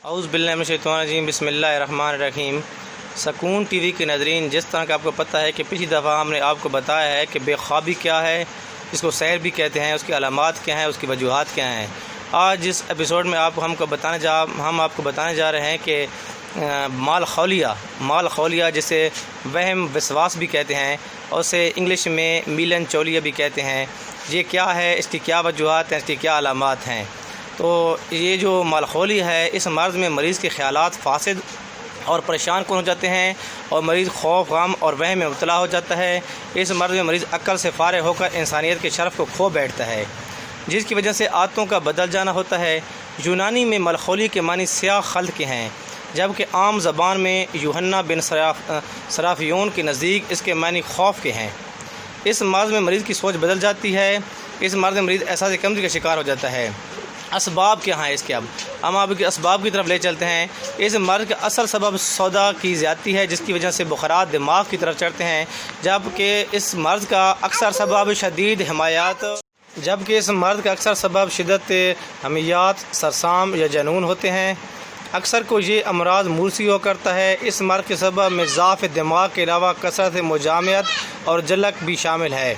اعوذ باللہ من الشیطان الرجیم، بسم اللہ الرحمن الرحیم۔ سکون ٹی وی کے ناظرین، جس طرح کہ آپ کو پتہ ہے کہ پچھلی دفعہ ہم نے آپ کو بتایا ہے کہ بے خوابی کیا ہے، اس کو سحر بھی کہتے ہیں، اس کی علامات کیا ہیں، اس کی وجوہات کیا ہیں۔ آج اس ایپیسوڈ میں ہم آپ کو بتانے جا رہے ہیں کہ مال خولیہ جسے وہم وسواس بھی کہتے ہیں اور اسے انگلش میں میلن چولیا بھی کہتے ہیں، یہ کیا ہے، اس کی کیا وجوہات ہیں، اس کی کیا علامات ہیں۔ تو یہ جو مالخولی ہے، اس مرض میں مریض کے خیالات فاسد اور پریشان کن ہو جاتے ہیں اور مریض خوف، غم اور وہم میں مبتلا ہو جاتا ہے۔ اس مرض میں مریض عقل سے فارغ ہو کر انسانیت کے شرف کو کھو بیٹھتا ہے، جس کی وجہ سے عادتوں کا بدل جانا ہوتا ہے۔ یونانی میں مالخولی کے معنی سیاہ خلط کے ہیں، جبکہ عام زبان میں یوحنا بن صرافیون کے نزدیک اس کے معنی خوف کے ہیں۔ اس مرض میں مریض کی سوچ بدل جاتی ہے، اس مرض میں مریض احساس کمزوری کا شکار ہو جاتا ہے۔ اسباب کیا ہیں اس کے؟ ہم آپ کے اسباب کی طرف لے چلتے ہیں۔ اس مرض کا اصل سبب سودا کی زیادتی ہے، جس کی وجہ سے بخارات دماغ کی طرف چڑھتے ہیں، جبکہ اس مرض کا اکثر سبب شدت حمیات، سرسام یا جنون ہوتے ہیں۔ اکثر کو یہ امراض موسی ہو کرتا ہے۔ اس مرض کے سبب میں ضعف دماغ کے علاوہ کثرت مجامعت اور جلک بھی شامل ہے۔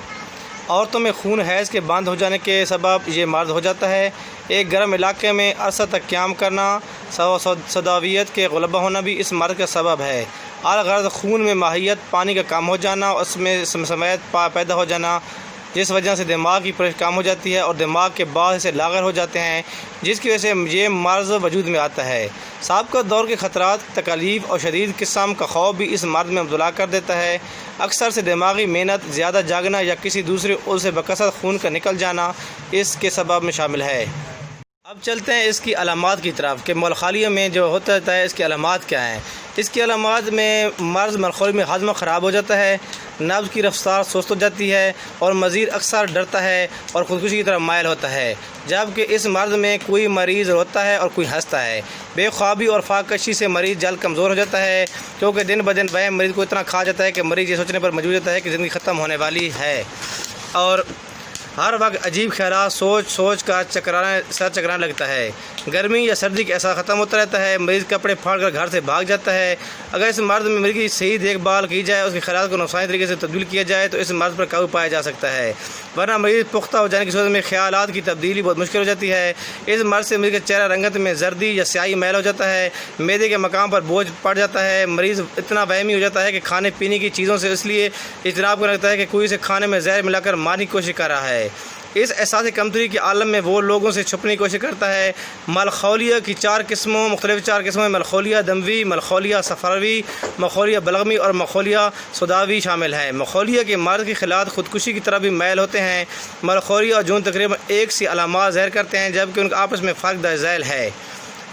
عورتوں میں خون حیض کے بند ہو جانے کے سبب یہ مرض ہو جاتا ہے۔ ایک گرم علاقے میں عرصہ تک قیام کرنا، سوداویت کے غلبہ ہونا بھی اس مرض کا سبب ہے۔ الغرض خون میں ماہیت پانی کا کم ہو جانا، اس میں سمیت پیدا ہو جانا، جس وجہ سے دماغ کی پریشر کم ہو جاتی ہے اور دماغ کے بعض حصے لاغر ہو جاتے ہیں، جس کی وجہ سے یہ مرض وجود میں آتا ہے۔ سابقہ دور کے خطرات، تکالیف اور شدید قسم کا خوف بھی اس مرض میں مبتلا کر دیتا ہے۔ اکثر سے دماغی محنت، زیادہ جاگنا یا کسی دوسرے عضو سے بکثرت خون کا نکل جانا اس کے سبب میں شامل ہے۔ اب چلتے ہیں اس کی علامات کی طرف کہ مالخولی میں جو ہوتا ہے اس کی علامات کیا ہیں۔ اس کی علامات میں مرض مالخولی میں ہاضمہ خراب ہو جاتا ہے، نبض کی رفتار سست ہو جاتی ہے اور مزید اکثر ڈرتا ہے اور خودکشی کی طرف مائل ہوتا ہے، جبکہ اس مرض میں کوئی مریض روتا ہے اور کوئی ہنستا ہے۔ بے خوابی اور فاقہ سے مریض جلد کمزور ہو جاتا ہے، کیونکہ دن بدن وہم مریض کو اتنا کھا جاتا ہے کہ مریض یہ سوچنے پر مجبور ہوتا ہے کہ زندگی ختم ہونے والی ہے، اور ہر وقت عجیب خیالات سوچ کا سر چکرانے لگتا ہے۔ گرمی یا سردی کا احساس ختم ہوتا رہتا ہے، مریض کپڑے پھاڑ کر گھر سے بھاگ جاتا ہے۔ اگر اس مرض میں مریض کی صحیح دیکھ بھال کی جائے، اس کے خیالات کو نفسانی طریقے سے تبدیل کیا جائے تو اس مرض پر قابو پایا جا سکتا ہے، ورنہ مریض پختہ ہو جانے کی صورت میں خیالات کی تبدیلی بہت مشکل ہو جاتی ہے۔ اس مرض سے مریض کا چہرہ رنگت میں زردی یا سیاہی میل ہو جاتا ہے، معدے کے مقام پر بوجھ پڑ جاتا ہے، مریض اتنا وہمی ہو جاتا ہے کہ کھانے پینے کی چیزوں سے اس لیے اجتناب کرنے لگتا ہے کہ کوئی اسے کھانے میں زہر ملا کر مارنے کی کوشش کر رہا ہے۔ اس احساس کمتری کے عالم میں وہ لوگوں سے چھپنے کی کوشش کرتا ہے۔ مالخولیہ کی مختلف چار قسموں میں مالخولیہ دموی، مالخولیہ صفراوی، مالخولیہ بلغمی اور مالخولیہ سوداوی شامل ہیں۔ مالخولیہ کے مرض کے خلاف خودکشی کی طرف بھی میل ہوتے ہیں۔ مالخولیہ اور جنون تقریباً ایک سی علامات ظاہر کرتے ہیں، جبکہ ان کا آپس میں فرق درج ذیل ہے۔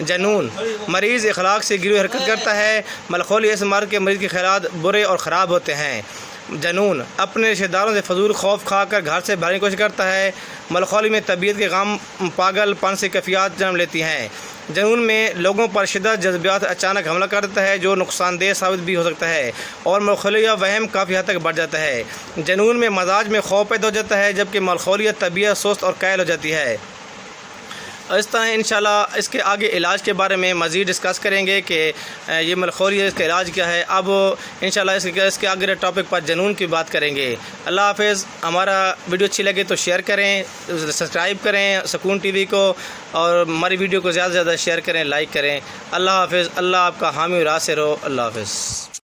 جنون، مریض اخلاق سے گروی حرکت کرتا ہے۔ مالخولیہ اس مرض کے مریض کے خیالات برے اور خراب ہوتے ہیں۔ جنون، اپنے رشتہ داروں سے فضول خوف کھا کر گھر سے بھاگنے کی کوشش کرتا ہے۔ مالخولی میں طبیعت کے غم، پاگل پن سے کیفیات جنم لیتی ہیں۔ جنون میں لوگوں پر شدت جذبات اچانک حملہ کر دیتا ہے، جو نقصان دہ ثابت بھی ہو سکتا ہے، اور مالخولیہ وہم کافی حد تک بڑھ جاتا ہے۔ جنون میں مزاج میں خوف پیدا ہو جاتا ہے، جبکہ مالخولیہ طبیعت سست اور کائل ہو جاتی ہے۔ اس طرح انشاءاللہ اس کے آگے علاج کے بارے میں مزید ڈسکس کریں گے کہ یہ مالخولی ہے، اس کا علاج کیا ہے۔ اب انشاءاللہ اس کے آگے ٹاپک پر جنون کی بات کریں گے۔ اللہ حافظ۔ ہمارا ویڈیو اچھی لگے تو شیئر کریں، سبسکرائب کریں سکون ٹی وی کو، اور ہماری ویڈیو کو زیادہ سے زیادہ شیئر کریں، لائک کریں۔ اللہ حافظ۔ اللہ آپ کا حامی و ناصر ہو۔ اللہ حافظ۔